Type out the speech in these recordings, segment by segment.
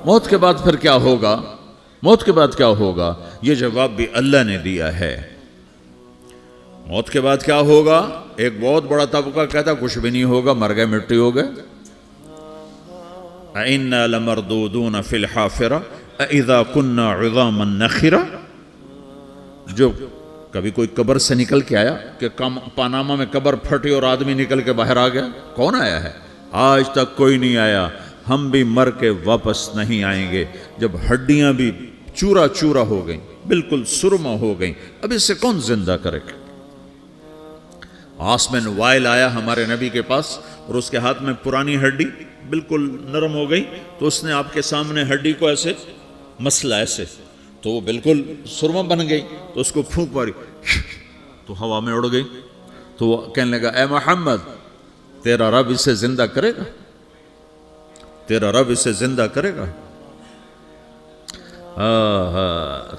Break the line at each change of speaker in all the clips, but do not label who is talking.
موت کے بعد پھر کیا ہوگا؟ موت کے بعد کیا ہوگا؟ یہ جواب بھی اللہ نے دیا ہے۔ موت کے بعد کیا ہوگا؟ ایک بہت بڑا طبقہ کہتا کچھ بھی نہیں ہوگا، مر گئے، مٹی ہو گئے۔ اِنَّا لَمَرْدُودُونَ فِي الْحَافِرَةِ اِذَا كُنَّا عِظَامًا نَخِرَةً۔ جو کبھی کوئی قبر سے نکل کے آیا کہ پاناما میں قبر پھٹی اور آدمی نکل کے باہر آ گیا؟ کون آیا ہے؟ آج تک کوئی نہیں آیا۔ ہم بھی مر کے واپس نہیں آئیں گے۔ جب ہڈیاں بھی چورا چورا ہو گئیں، بالکل سرما ہو گئیں، اب اس سے کون زندہ کرے گا؟ آسمن وائل آیا ہمارے نبی کے پاس اور اس کے ہاتھ میں پرانی ہڈی بالکل نرم ہو گئی، تو اس نے آپ کے سامنے ہڈی کو ایسے مسلا ایسے، تو وہ بالکل سرما بن گئی، تو اس کو پھونک ماری تو ہوا میں اڑ گئی۔ تو وہ کہنے لگا اے محمد تیرا رب اسے زندہ کرے گا؟ تیرا رب اسے زندہ کرے گا؟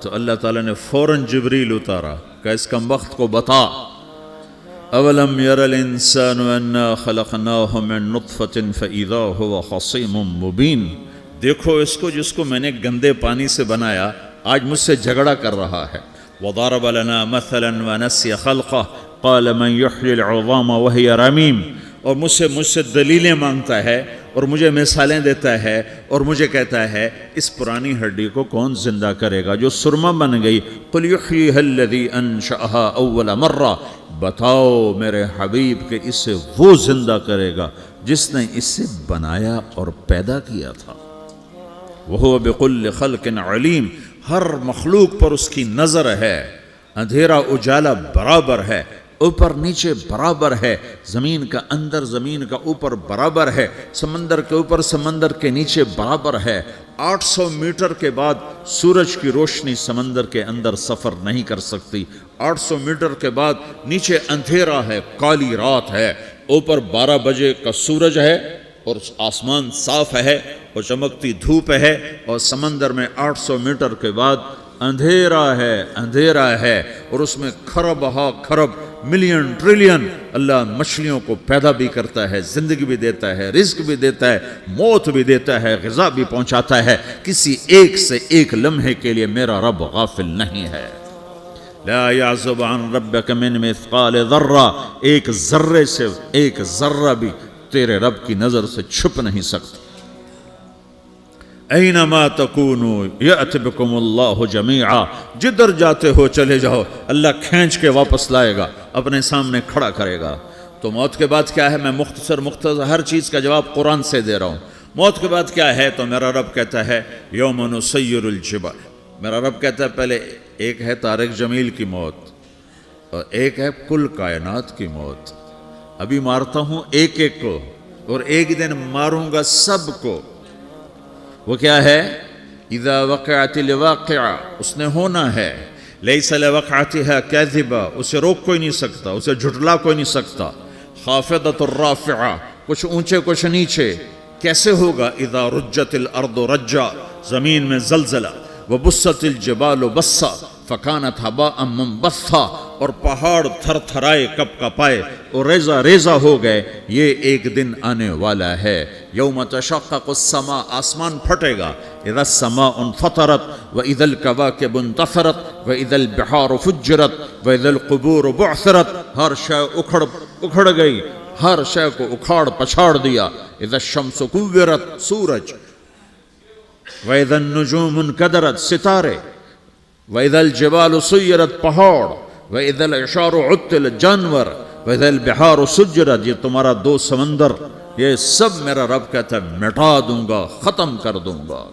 تو اللہ تعالیٰ نے فوراً جبریل اتارا کہ اس کم وقت کو بتا، اولم یر الانسان انا خلقناہ من نطفۃ فاذا هو خصیم مبین۔ دیکھو اس کو جس کو میں نے گندے پانی سے بنایا، آج مجھ سے جھگڑا کر رہا ہے۔ وضرب لنا مثلا ونسی خلقہ قال من یحیی العظام وہی رمیم۔ اور مجھ سے دلیلیں مانگتا ہے اور مجھے مثالیں دیتا ہے اور مجھے کہتا ہے اس پرانی ہڈی کو کون زندہ کرے گا جو سرما بن گئی؟ قل یحییھا الذی انشأھا اول مرہ۔ بتاؤ میرے حبیب کہ اسے وہ زندہ کرے گا جس نے اسے بنایا اور پیدا کیا تھا۔ وہو بکل خلق علیم۔ ہر مخلوق پر اس کی نظر ہے، اندھیرا اجالا برابر ہے، اوپر نیچے برابر ہے، زمین کا اندر زمین کا اوپر برابر ہے، سمندر کے اوپر سمندر کے نیچے برابر ہے۔ 800 میٹر کے بعد سورج کی روشنی سمندر کے اندر سفر نہیں کر سکتی۔ 800 میٹر کے بعد نیچے اندھیرا ہے، کالی رات ہے، اوپر 12 بجے کا سورج ہے اور آسمان صاف ہے اور چمکتی دھوپ ہے، اور سمندر میں 800 میٹر کے بعد اندھیرا ہے اور اس میں کھرب ہا کھرب ملین ٹریلین اللہ مچھلیوں کو پیدا بھی کرتا ہے، زندگی بھی دیتا ہے، رزق بھی دیتا ہے، موت بھی دیتا ہے، غذا بھی پہنچاتا ہے۔ کسی ایک سے ایک لمحے کے لیے میرا رب غافل نہیں ہے۔ لا يعزب عن ربك من مثقال ذرہ، ایک ذرے سے ایک ذرہ بھی تیرے رب کی نظر سے چھپ نہیں سکتا۔ اینما تکونوا یأت بکم اللہ جمیعا، جدھر جاتے ہو چلے جاؤ، اللہ کھینچ کے واپس لائے گا، اپنے سامنے کھڑا کرے گا۔ تو موت کے بعد کیا ہے؟ میں مختصر ہر چیز کا جواب قرآن سے دے رہا ہوں۔ موت کے بعد کیا ہے؟ تو میرا رب کہتا ہے یوم نسیر الجبال۔ میرا رب کہتا ہے پہلے ایک ہے طارق جمیل کی موت اور ایک ہے کل کائنات کی موت۔ ابھی مارتا ہوں ایک ایک کو اور ایک دن ماروں گا سب کو۔ وہ کیا ہے؟ اذا وقعت الواقعہ، اس نے ہونا ہے۔ لیس لوقعتها کاذبہ، اسے روک کوئی نہیں سکتا، اسے جھٹلا کوئی نہیں سکتا۔ خافضۃ الرافعہ، کچھ اونچے کچھ نیچے۔ کیسے ہوگا؟ اذا رجت الارض رجا، زمین میں زلزلہ۔ وبست الجبال بسا فکانت ہباء منبثا، اور پہاڑ تھر تھرائے کپ کپائے اور ریزہ ریزہ ہو گئے۔ یہ ایک دن آنے والا ہے۔ یوم تشقق السماء، آسمان پھٹے گا۔ اذا السماء انفطرت واذا الكواكب انتثرت واذا البحار فجرت واذا القبور بعثرت، ہر شے اکھڑ گئی، ہر شے کو اکھاڑ پچھاڑ دیا۔ اذا الشمس کورت، سورج۔ وَإِذَا النُّجُومُ انْكَدَرَتْ، ستارے۔ وَإِذَا الْجِبَالُ سُيِّرَتْ، پہاڑ۔ وَإِذَا الْعِشَارُ عُطِّلَتْ، جانور۔ وَإِذَا الْبِحَارُ سُجِّرَتْ، یہ تمہارا دو سمندر، یہ سب میرا رب کہتا ہے مٹا دوں گا، ختم کر دوں گا،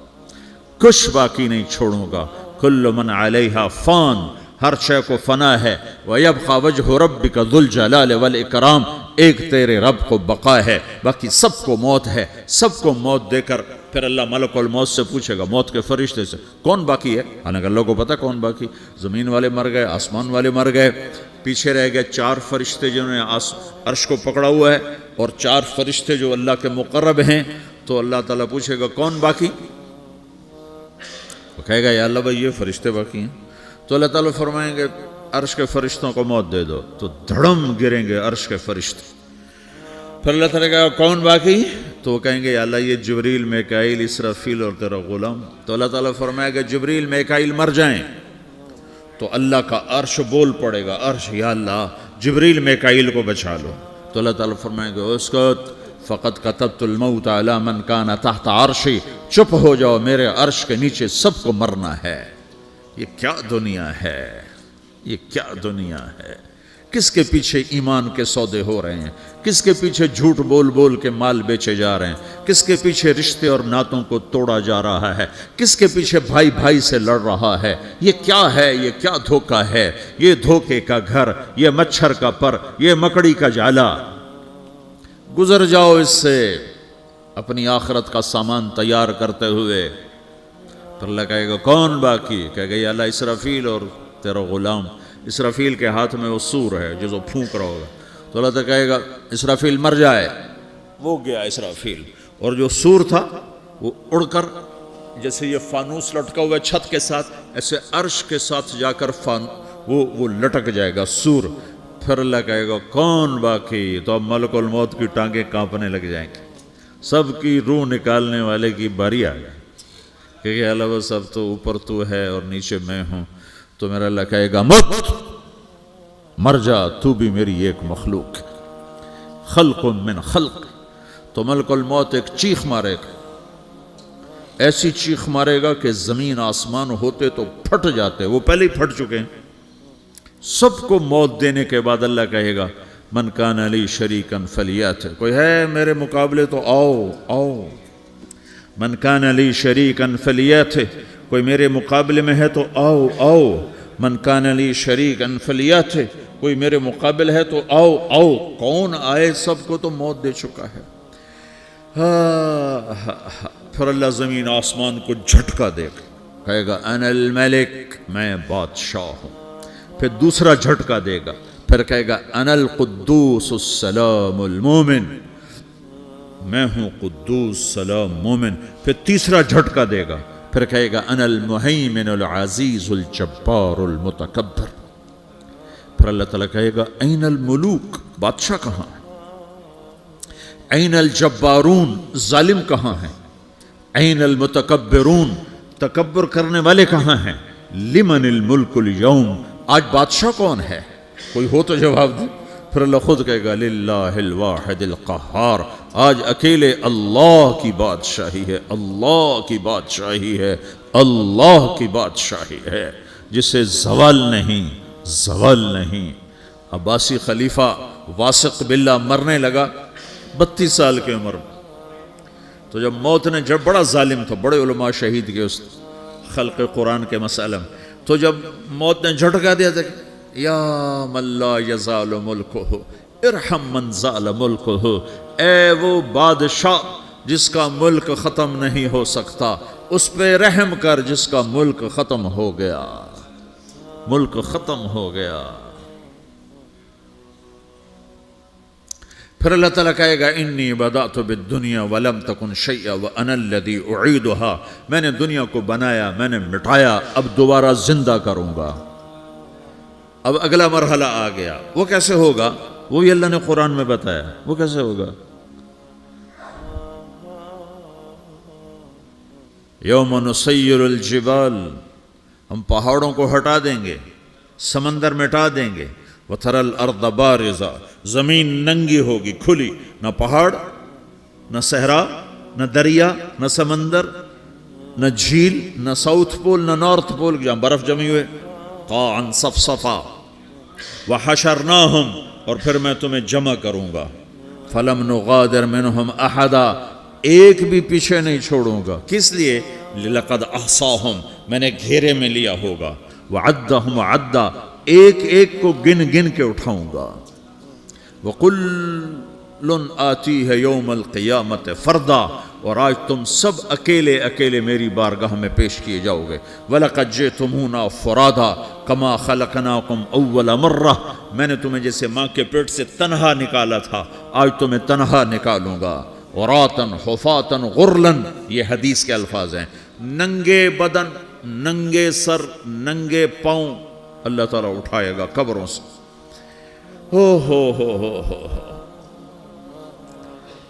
کچھ باقی نہیں چھوڑوں گا۔ كُلُّ مَنْ عَلَيْهَا فان، ہر شے کو فنا ہے۔ وَيَبْقَى وَجْهُ رَبِّكَ ذُو الْجَلَالِ وَالْإِكْرَامِ، ایک تیرے رب کو بقا ہے، باقی سب کو موت ہے۔ سب کو موت دے کر پھر اللہ ملک الموت سے پوچھے گا، موت کے فرشتے سے، کون باقی ہے؟ حالانکہ اللہ کو پتہ کون باقی۔ زمین والے مر گئے، آسمان والے مر گئے، پیچھے رہ گئے 4 فرشتے جنہوں نے عرش کو پکڑا ہوا ہے، اور 4 فرشتے جو اللہ کے مقرب ہیں۔ تو اللہ تعالیٰ پوچھے گا کون باقی؟ وہ کہے گا یا اللہ بھائی یہ فرشتے باقی ہیں۔ تو اللہ تعالیٰ فرمائیں گے عرش کے فرشتوں کو موت دے دو، تو دھڑم گریں گے عرش کے فرشتے۔ پھر اللہ تعالیٰ کہا کون باقی؟ تو وہ کہیں گے یا اللہ یہ جبریل میکائیل اسرافیل اور تیرا غلام. تو اللہ تعالیٰ فرمائے گا جبریل میکائیل مر جائیں تو اللہ کا عرش بول پڑے گا, عرش یا اللہ جبریل میکائیل کو بچا لو. تو اللہ تعالیٰ فرمائے گا اسکت فقط کتبت الموت علی من کان تحت عرشی, چپ ہو جاؤ میرے عرش کے نیچے سب کو مرنا ہے. یہ کیا دنیا ہے, یہ کیا دنیا ہے. کس کے پیچھے ایمان کے سودے ہو رہے ہیں, کس کے پیچھے جھوٹ بول بول کے مال بیچے جا رہے ہیں, کس کے پیچھے رشتے اور ناتوں کو توڑا جا رہا ہے, کس کے پیچھے بھائی بھائی سے لڑ رہا ہے. یہ کیا ہے, یہ کیا دھوکہ ہے, یہ دھوکے کا گھر, یہ مچھر کا پر, یہ مکڑی کا جالا. گزر جاؤ اس سے اپنی آخرت کا سامان تیار کرتے ہوئے. پھر اللہ کہے گا کون باقی؟ کہے گا یا اللہ اسرافیل اور تیرا غلام. اسرافیل کے ہاتھ میں وہ سور ہے جو پھونک رہا ہوگا. تو اللہ تعالیٰ کہے گا اسرافیل مر جائے. وہ گیا اسرافیل, اور جو سور تھا وہ اڑ کر جیسے یہ فانوس لٹکا ہوا ہے چھت کے ساتھ, ایسے عرش کے ساتھ جا کر وہ لٹک جائے گا سور. پھر اللہ کہے گا کون باقی؟ تو اب ملک الموت کی ٹانگیں کانپنے لگ جائیں گی, سب کی روح نکالنے والے کی باری آ گئی. کہ اللہ وہ سب تو اوپر تو ہے اور نیچے میں ہوں. تو میرا اللہ کہے گا مت, مر جا, تو بھی میری ایک مخلوق ہے, خلق من خلق. تو ملک الموت ایک چیخ مارے گا, ایسی چیخ مارے گا کہ زمین آسمان ہوتے تو پھٹ جاتے, وہ پہلے ہی پھٹ چکے ہیں. سب کو موت دینے کے بعد اللہ کہے گا من کان لی شریکا فلیات, کوئی ہے میرے مقابلے تو آؤ آؤ. من کان لی شریکا فلیات, کوئی میرے مقابلے میں ہے تو آؤ آؤ. من کان لی شریکا فلیات, کوئی میرے مقابل ہے تو آؤ آؤ. کون آئے؟ سب کو تو موت دے چکا ہے. پھر اللہ زمین آسمان کو جھٹکا دے گا, کہے گا انا الملک, میں بادشاہ ہوں. پھر دوسرا جھٹکا دے گا, پھر کہے گا انا القدوس السلام المومن, میں ہوں قدوس سلام مومن. پھر تیسرا جھٹکا دے گا, پھر کہے گا انا المہیمن العزیز الجبار المتکبر. پھر اللہ تعالیٰ کہے گا این الملوک, بادشاہ کہاں ہے؟ این الجبارون, ظالم کہاں ہیں؟ این المتکبرون, تکبر کرنے والے کہاں ہیں؟ لمن الملک اليوم, آج بادشاہ کون ہے؟ کوئی ہو تو جواب دے. پھر اللہ خود کہے گا للہ الواحد القہار, آج اکیلے اللہ کی بادشاہی ہے, اللہ کی بادشاہی ہے, اللہ کی بادشاہی ہے, جسے زوال نہیں, زوال نہیں. عباسی خلیفہ واثق باللہ مرنے لگا 32 سال کی عمر میں. تو جب موت نے, جب بڑا ظالم تھا, بڑے علماء شہید کے اس خلق قرآن کے مسئلہ میں, تو جب موت نے جھٹکا دیا تھا یا من لا یزال ملکہ ارحم من زال ملکہ, اے وہ بادشاہ جس کا ملک ختم نہیں ہو سکتا, اس پہ رحم کر جس کا ملک ختم ہو گیا, ملک ختم ہو گیا. پھر اللہ تعالیٰ کہے گا انی بدأت بالدنیا ولم تکن شیئا وانا الذی اعیدہا, میں نے دنیا کو بنایا, میں نے مٹایا, اب دوبارہ زندہ کروں گا. اب اگلا مرحلہ آ گیا. وہ کیسے ہوگا؟ وہ بھی اللہ نے قرآن میں بتایا. وہ کیسے ہوگا؟ یوم نسیر الجبال, ہم پہاڑوں کو ہٹا دیں گے, سمندر مٹا دیں گے. وَتَرَى الْأَرْضَ بَارِزَةً, زمین ننگی ہوگی, کھلی, نہ پہاڑ, نہ صحرا, نہ دریا, نہ سمندر, نہ جھیل, نہ ساؤتھ پول, نہ نارتھ پول جہاں برف جمی ہوئے. قَاعًا صَفْصَفًا وَحَشَرْنَاهُمْ, اور پھر میں تمہیں جمع کروں گا. فَلَمْ نُغَادِرْ مِنْهُمْ أَحَدًا, ایک بھی پیچھے نہیں چھوڑوں گا. کس لیے؟ لَقَدْ أَحْصَاهُمْ, میں نے گھیرے میں لیا ہوگا. وَعَدَّهُمْ عَدًّا, ایک ایک کو گن گن کے اٹھاؤں گا. وَقُلٌّ آتِيهَ يَوْمَ الْقِيَامَةِ فَرْدًا, اور آج تم سب اکیلے اکیلے میری بارگاہ میں پیش کیے جاؤ گے. وَلَقَدْ جِئْتُمُونَا فُرَادًا كَمَا خَلَقْنَاكُمْ أَوَّلَ مَرَّةٍ, میں نے تمہیں جیسے ماں کے پیٹ سے تنہا نکالا تھا, آج تمہیں تنہا نکالوں گا. عُرَاةً حُفَاةً غُرْلًا, یہ حدیث کے الفاظ ہیں. ننگے بدن, ننگے سر, ننگے پاؤں اللہ تعالیٰ اٹھائے گا قبروں سے. ہو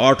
8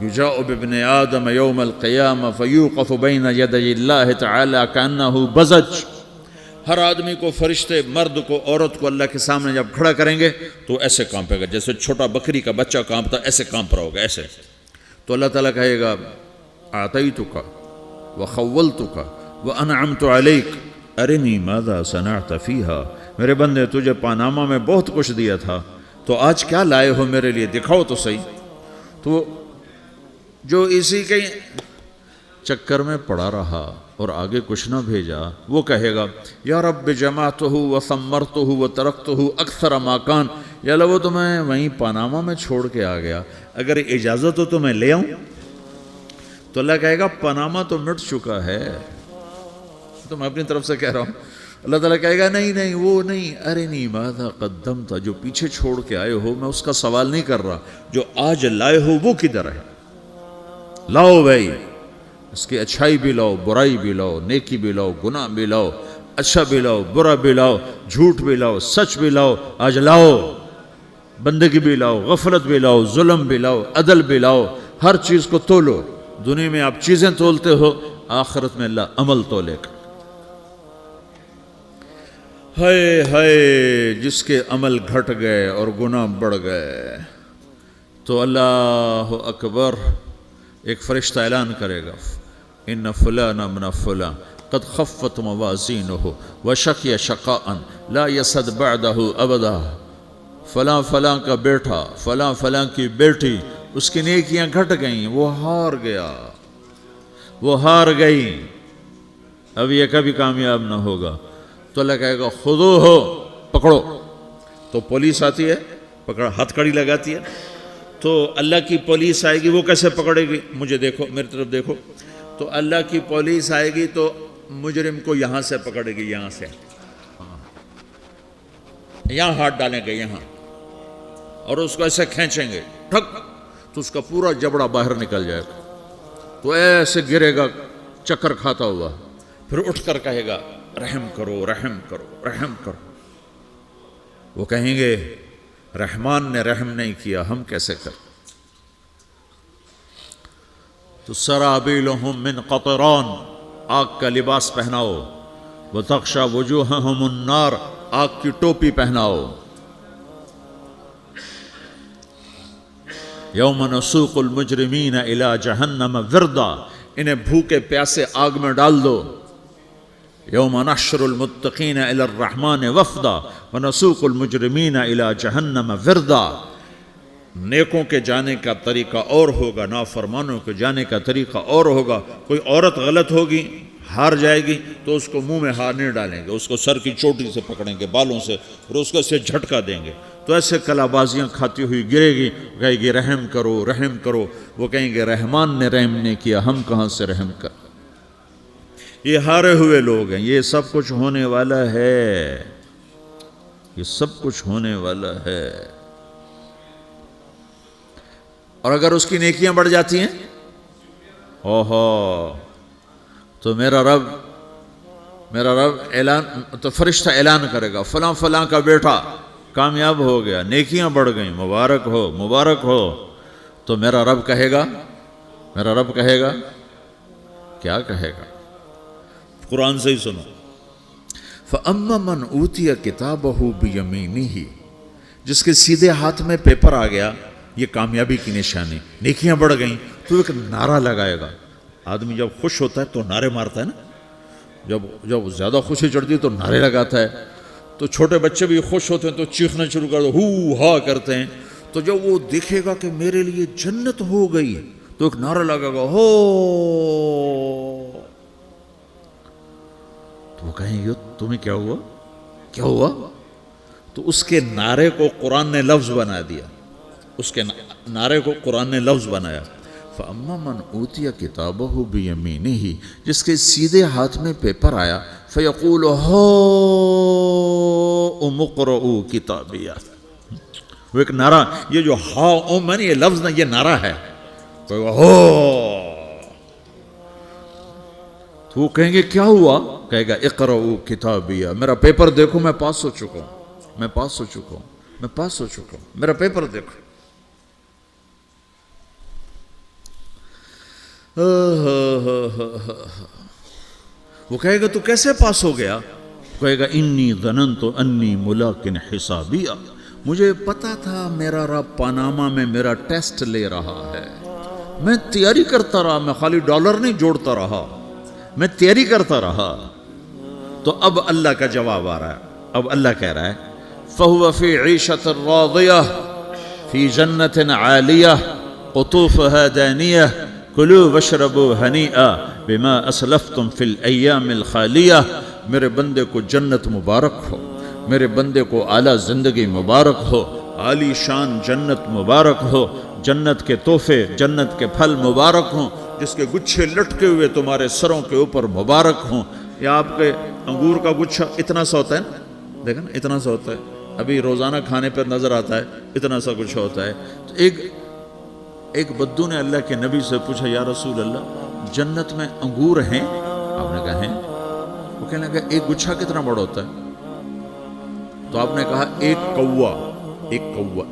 یجاء بابن آدم یوم القیامہ فیوقف بین یدی اللہ تعالی کانہ بزج، ہر آدمی کو، فرشتے، مرد کو، عورت کو اللہ کے سامنے جب کھڑا کریں گے تو ایسے کانپے گا جیسے چھوٹا بکری کا بچہ کانپتا، ایسے کانپ رہا ہوگا ایسے. تو اللہ تعالیٰ کہے گا اعطیتک وخولتک وانعمت علیک ارنی ماذا صنعت فیہا، میرے بندے تجھے پاناما میں بہت کچھ دیا تھا، تو آج کیا لائے ہو میرے لیے، دکھاؤ تو صحیح. تو جو اسی کے چکر میں پڑا رہا اور آگے کچھ نہ بھیجا، وہ کہے گا یا رب جمعتہ وثمرتہ وترکتہ اکثر ما کان، یا اللہ وہ تو میں وہیں پاناما میں چھوڑ کے آ گیا، اگر اجازت ہو تو میں لے آؤں. تو اللہ کہے گا پاناما تو مٹ چکا ہے، تو میں اپنی طرف سے کہہ رہا ہوں. اللہ تعالیٰ کہے گا نہیں نہیں وہ نہیں، ارنی ماذا قدمت، جو پیچھے چھوڑ کے آئے ہو میں اس کا سوال نہیں کر رہا، جو آج لائے ہو وہ کدھر ہے، لاؤ بھائی، اس کی اچھائی بھی لاؤ، برائی بھی لاؤ، نیکی بھی لاؤ، گناہ بھی لاؤ، اچھا بھی لاؤ، برا بھی لاؤ، جھوٹ بھی لاؤ، سچ بھی لاؤ، آج لاؤ، بندگی بھی لاؤ، غفلت بھی لاؤ، ظلم بھی لاؤ، عدل بھی لاؤ، ہر چیز کو تولو. دنیا میں آپ چیزیں تولتے ہو، آخرت میں اللہ عمل تولے گا. ہائے ہائے جس کے عمل گھٹ گئے اور گناہ بڑھ گئے، تو اللہ اکبر، ایک فرشتہ اعلان کرے گا ان فلان من فلان قد خفت موازینہ وشقی شقاء لا یسد بعدہ ابدا، فلاں فلاں کا بیٹا، فلاں فلاں کی بیٹی، اس کی نیکیاں گھٹ گئیں، وہ ہار گیا، وہ ہار گئی، اب یہ کبھی کامیاب نہ ہوگا. تو اللہ کہے گا خودو ہو، پکڑو. تو پولیس آتی ہے، پکڑ ہتھ کڑی لگاتی ہے. تو اللہ کی پولیس آئے گی، وہ کیسے پکڑے گی، مجھے دیکھو، میری طرف دیکھو. تو اللہ کی پولیس آئے گی تو مجرم کو یہاں سے پکڑے گی، یہاں سے، یہاں ہاتھ ڈالیں گے یہاں، اور اس کو ایسے کھینچیں گے ٹھک، تو اس کا پورا جبڑا باہر نکل جائے گا. تو ایسے گرے گا چکر کھاتا ہوا، پھر اٹھ کر کہے گا رحم کرو، رحم کرو، رحم کرو. وہ کہیں گے رحمان نے رحم نہیں کیا، ہم کیسے کریں. تو سرابیلہم من قطران، آگ کا لباس پہناؤ، وتغشا وجوہہم النار، آگ کی ٹوپی پہناؤ. یوم نسوق المجرمین الی جہنم وردا، انہیں بھوکے پیاسے آگ میں ڈال دو. یوم نحشر المتقین الی الرحمن وفدا ونسوق المجرمین الی جہنم وردا. نیکوں کے جانے کا طریقہ اور ہوگا، نافرمانوں کے جانے کا طریقہ اور ہوگا. کوئی عورت غلط ہوگی، ہار جائے گی، تو اس کو منہ میں ہار نہیں ڈالیں گے، اس کو سر کی چوٹی سے پکڑیں گے، بالوں سے، اور اس کو اسے جھٹکا دیں گے. تو ایسے کلا بازیاں کھاتی ہوئی گرے گی، کہے گی رحم کرو، رحم کرو. وہ کہیں گے رحمان نے رحم نہیں کیا، ہم کہاں سے رحم کر. یہ ہارے ہوئے لوگ ہیں. یہ سب کچھ ہونے والا ہے، یہ سب کچھ ہونے والا ہے. اور اگر اس کی نیکیاں بڑھ جاتی ہیں، اوہو، تو میرا رب اعلان، تو فرشتہ اعلان کرے گا فلاں فلاں کا بیٹا کامیاب ہو گیا، نیکیاں بڑھ گئیں، مبارک ہو، مبارک ہو. تو میرا رب کہے گا کیا کہے گا، قرآن سے ہی سنو. فَأَمَّا مَنْ أُوتِيَ كِتَابَهُ بِيَمِينِهِ، جس کے سیدھے ہاتھ میں پیپر آ گیا، یہ کامیابی کی نشانی، نیکیاں بڑھ گئیں. تو ایک نعرہ لگائے گا. آدمی جب خوش ہوتا ہے تو نعرے مارتا ہے نا، جب زیادہ خوشی چڑھتی ہے تو نعرے لگاتا ہے. تو چھوٹے بچے بھی خوش ہوتے ہیں تو چیخنا شروع کر دو، ہو ہا کرتے ہیں. تو جب وہ دیکھے گا کہ میرے لیے جنت ہو گئی، تو ایک نعرہ لگے گا، ہو. تو وہ کہیں گے تمہیں کیا ہوا، کیا ہوا. تو اس کے نعرے کو قرآن نے لفظ بنا دیا، اس کے نعرے کو قرآن نے لفظ بنایا. فَأَمَّا مَنْ أُوتِيَ كِتَابَهُ بِيَمِينِهِ، جس کے سیدھے ہاتھ میں پیپر آیا، فَيَقُولُ هَاؤْمُ اقْرَءُوا كِتَابِيَهْ. وہ ایک نعرہ، یہ جو ہاؤم ہے نا، یہ لفظ نہ، یہ نعرہ ہے. تو وہ کہیں گے کیا ہوا، کہے گا اقرؤوا کتابیہ، میرا پیپر دیکھو، میں پاس ہو چکا ہوں، میں پاس ہو چکا ہوں، میں پاس ہو چکا ہوں، میرا پیپر دیکھو. وہ کہے گا تو کیسے پاس ہو گیا؟ کہے گا انی ظننت انی ملاقن حسابیہ، مجھے پتا تھا میرا رب پاناما میں میرا ٹیسٹ لے رہا ہے، میں تیاری کرتا رہا، میں خالی ڈالر نہیں جوڑتا رہا، میں تیاری کرتا رہا۔ تو اب اللہ کا جواب آ رہا ہے، اب اللہ کہہ رہا ہے فَهُوَ فِي عِيشَةٍ رَاضِيَةٍ فِي جَنَّةٍ عَالِيَةٍ قُطُوفُهَا دَانِيَةٌ كُلُوا وَاشْرَبُوا هَنِيئًا بِمَا أَسْلَفْتُمْ فِي الْأَيَّامِ الْخَالِيَةِ، میرے بندے کو جنت مبارک ہو، میرے بندے کو اعلیٰ زندگی مبارک ہو، عالی شان جنت مبارک ہو، جنت کے تحفے، جنت کے پھل مبارک ہوں، جس کے گچھے لٹکے ہوئے تمہارے سروں کے اوپر مبارک ہوں۔ یا آپ کے انگور کا گچھا اتنا سا ہوتا ہے نا، دیکھا نا اتنا سا ہوتا ہے، ابھی روزانہ کھانے پر نظر آتا ہے، اتنا سا گچھا ہوتا ہے۔ تو ایک بدو نے اللہ کے نبی سے پوچھا یا رسول اللہ جنت میں انگور ہیں؟ آپ نے کہا ہیں۔ وہ کہنے لگا ایک گچھا کتنا بڑا ہوتا ہے؟ تو آپ نے کہا ایک کوا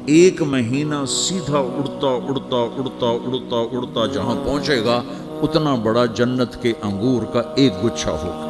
ایک مہینہ سیدھا اڑتا اڑتا اڑتا اڑتا اڑتا جہاں پہنچے گا اتنا بڑا جنت کے انگور کا ایک گچھا ہوگا۔